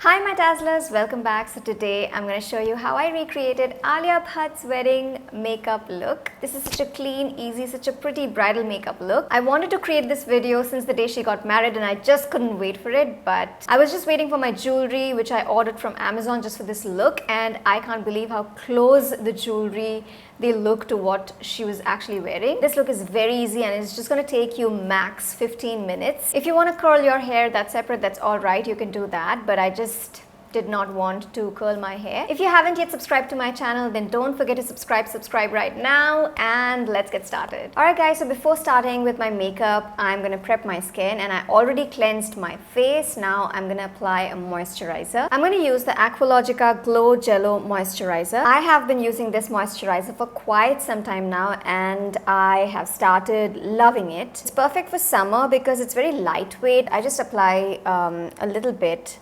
Hi my dazzlers, welcome back. So today I'm going to show you how I recreated Aliaa Bhatt's wedding makeup look. This is such a clean, easy, such a pretty bridal makeup look. I wanted to create this video since the day she got married and I just couldn't wait for it, but I was just waiting for my jewelry which I ordered from Amazon just for this look, and I can't believe how close the jewelry they look to what she was actually wearing. This look is very easy and it's just going to take you max 15 minutes. If you want to curl your hair, that's separate, that's alright, you can do that, but I just did not want to curl my hair. If you haven't yet subscribed to my channel, then don't forget to subscribe right now, and let's get started. Alright guys, so before starting with my makeup, I'm gonna prep my skin, and I already cleansed my face. Now I'm gonna apply a moisturizer. I'm gonna use the Aqualogica Glow Jello Moisturizer. I have been using this moisturizer for quite some time now and I have started loving it. It's perfect for summer because it's very lightweight. I just apply a little bit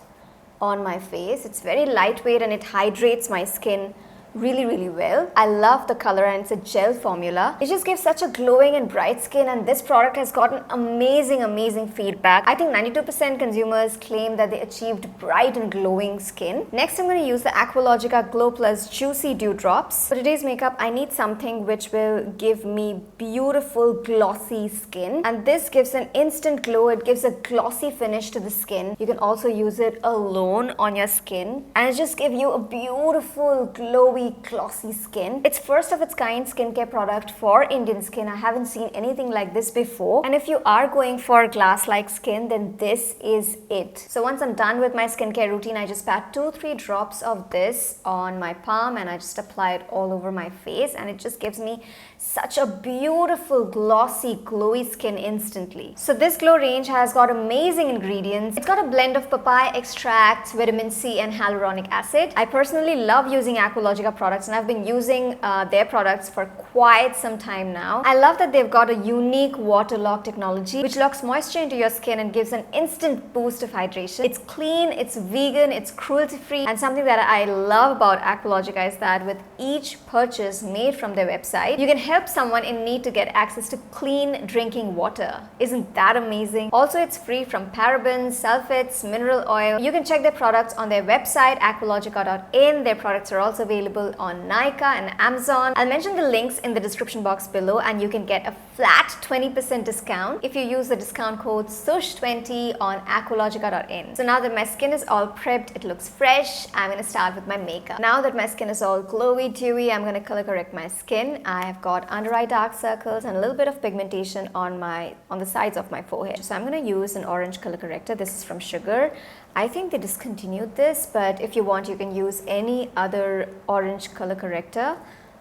on my face. It's very lightweight and it hydrates my skin really well. I love the color and it's a gel formula. It just gives such a glowing and bright skin, and this product has gotten amazing feedback. I think 92% consumers claim that they achieved bright and glowing skin. Next I'm going to use the Aqualogica Glow Plus Juicy Dew Drops. For today's makeup I need something which will give me beautiful glossy skin, and this gives an instant glow. It gives a glossy finish to the skin. You can also use it alone on your skin and it just gives you a beautiful glowy glossy skin. It's first of its kind skincare product for Indian skin. I haven't seen anything like this before, and if you are going for glass-like skin, then this is it. So once I'm done with my skincare routine, I just pat 2-3 drops of this on my palm and I just apply it all over my face, and it just gives me such a beautiful glossy glowy skin instantly. So this glow range has got amazing ingredients. It's got a blend of papaya extracts, vitamin C and hyaluronic acid. I personally love using Aqualogica products and I've been using their products for quite some time now. I love that they've got a unique water lock technology which locks moisture into your skin and gives an instant boost of hydration. It's clean, it's vegan, it's cruelty free, and something that I love about Aqualogica is that with each purchase made from their website, you can help someone in need to get access to clean drinking water. Isn't that amazing? Also, it's free from parabens, sulfates, mineral oil. You can check their products on their website aqualogica.in. Their products are also available on Nykaa and Amazon. I'll mention the links in the description box below, and you can get a flat 20% discount if you use the discount code SUSH20 on aqualogica.in. So now that my skin is all prepped, it looks fresh, I'm going to start with my makeup. Now that my skin is all glowy, dewy, I'm going to color correct my skin. I have got under eye dark circles and a little bit of pigmentation on the sides of my forehead. So I'm going to use an orange color corrector. This is from Sugar. I think they discontinued this, but if you want, you can use any other orange color corrector,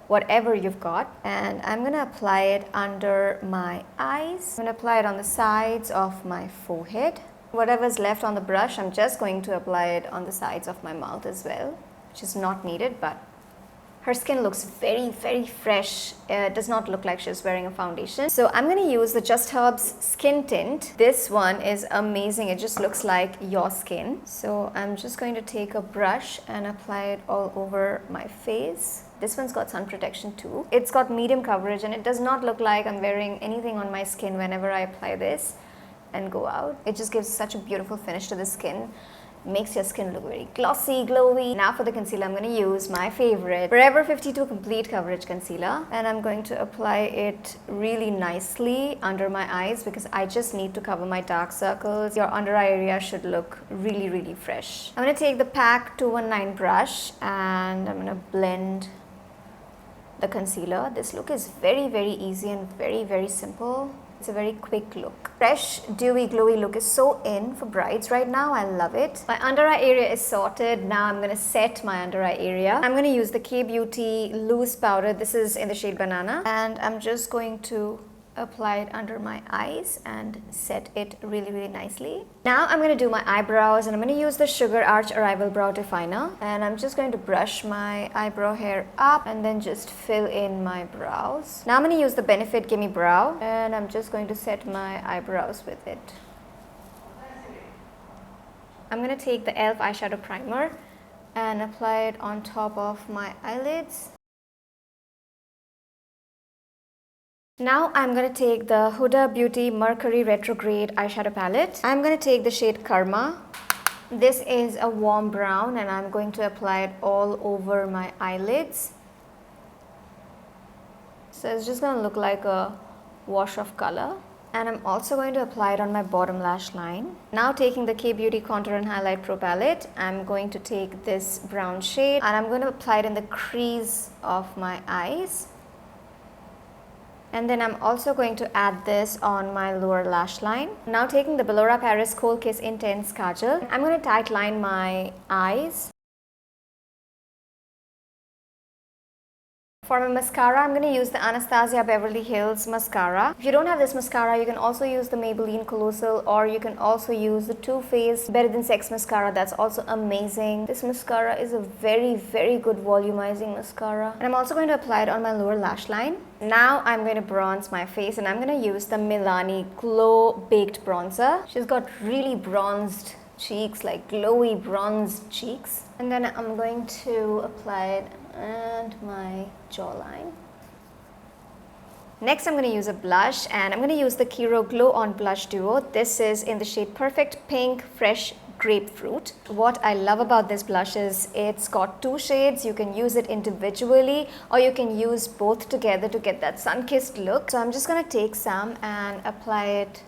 whatever you've got. And I'm going to apply it under my eyes. I'm going to apply it on the sides of my forehead. Whatever's left on the brush, I'm just going to apply it on the sides of my mouth as well, which is not needed, but her skin looks very fresh. It does not look like she's wearing a foundation. So I'm going to use the Just Herbs Skin Tint. This one is amazing. It just looks like your skin. So I'm just going to take a brush and apply it all over my face. This one's got sun protection too. It's got medium coverage and it does not look like I'm wearing anything on my skin whenever I apply this and go out. It just gives such a beautiful finish to the skin. Makes your skin look very glossy, glowy. Now for the concealer, I'm going to use my favorite Forever 52 Complete Coverage Concealer, and I'm going to apply it really nicely under my eyes because I just need to cover my dark circles. Your under eye area should look really fresh. I'm going to take the PAC 219 brush and I'm going to blend the concealer. This look is very easy and very simple. It's a very quick look. Fresh, dewy, glowy look is so in for brides right now. I love it. My under eye area is sorted. Now I'm going to set my under eye area. I'm going to use the K-Beauty Loose Powder. This is in the shade Banana. And I'm just going to apply it under my eyes and set it really nicely. Now I'm going to do my eyebrows, and I'm going to use the Sugar Arch Arrival Brow Definer, and I'm just going to brush my eyebrow hair up and then just fill in my brows. Now I'm going to use the Benefit Gimme Brow, and I'm just going to set my eyebrows with it. I'm going to take the e.l.f. eyeshadow primer and apply it on top of my eyelids. Now I'm going to take the Huda Beauty Mercury Retrograde eyeshadow palette. I'm going to take the shade Karma This is a warm brown and I'm going to apply it all over my eyelids. So it's just going to look like a wash of color. And I'm also going to apply it on my bottom lash line. Now taking the K-Beauty Contour and Highlight Pro Palette, I'm going to take this brown shade and I'm going to apply it in the crease of my eyes. And then I'm also going to add this on my lower lash line. Now taking the Belora Paris Kohl Kiss Intense Kajal, I'm going to tight line my eyes. For my mascara, I'm going to use the Anastasia Beverly Hills mascara. If you don't have this mascara, you can also use the Maybelline Colossal, or you can also use the Too Faced Better Than Sex mascara. That's also amazing. This mascara is a very, very good volumizing mascara. And I'm also going to apply it on my lower lash line. Now I'm going to bronze my face and I'm going to use the Milani Glow Baked Bronzer. She's got really bronzed cheeks, like glowy bronzed cheeks. And then I'm going to apply it and my jawline. Next I'm going to use a blush and I'm going to use the Kiro Glow On Blush Duo. This is in the shade Perfect Pink Fresh Grapefruit. What I love about this blush is it's got two shades. You can use it individually or you can use both together to get that sun-kissed look. So I'm just going to take some and apply it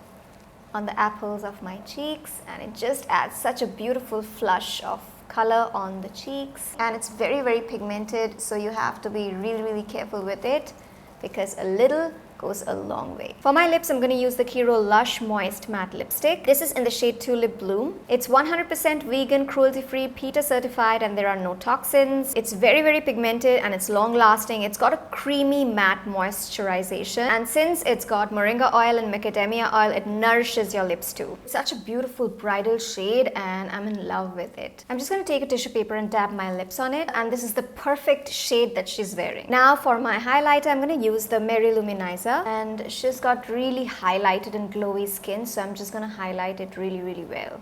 on the apples of my cheeks, and it just adds such a beautiful flush of color on the cheeks. And it's very, very pigmented, so you have to be really, really careful with it because a little goes a long way. For my lips, I'm going to use the Kiro Lush Moist Matte Lipstick. This is in the shade Tulip Bloom. It's 100% vegan, cruelty-free, PETA certified, and there are no toxins. It's very, very pigmented and it's long lasting. It's got a creamy matte moisturization, and since it's got moringa oil and macadamia oil, it nourishes your lips too. It's such a beautiful bridal shade and I'm in love with it. I'm just going to take a tissue paper and dab my lips on it, and this is the perfect shade that she's wearing. Now for my highlighter, I'm going to use the Mercury Luminizer, and she's got really highlighted and glowy skin, so I'm just going to highlight it really, really well.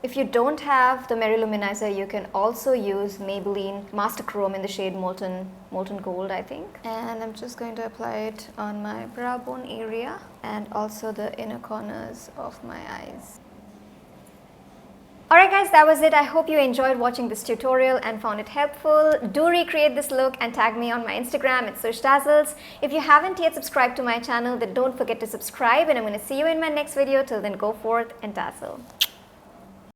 If you don't have the Mercury Luminizer, you can also use Maybelline Master Chrome in the shade Molten Gold, I think. And I'm just going to apply it on my brow bone area and also the inner corners of my eyes. Alright guys, that was it. I hope you enjoyed watching this tutorial and found it helpful. Do recreate this look and tag me on my Instagram at sushdazzles. If you haven't yet subscribed to my channel, then don't forget to subscribe, and I'm going to see you in my next video. Till then, go forth and dazzle.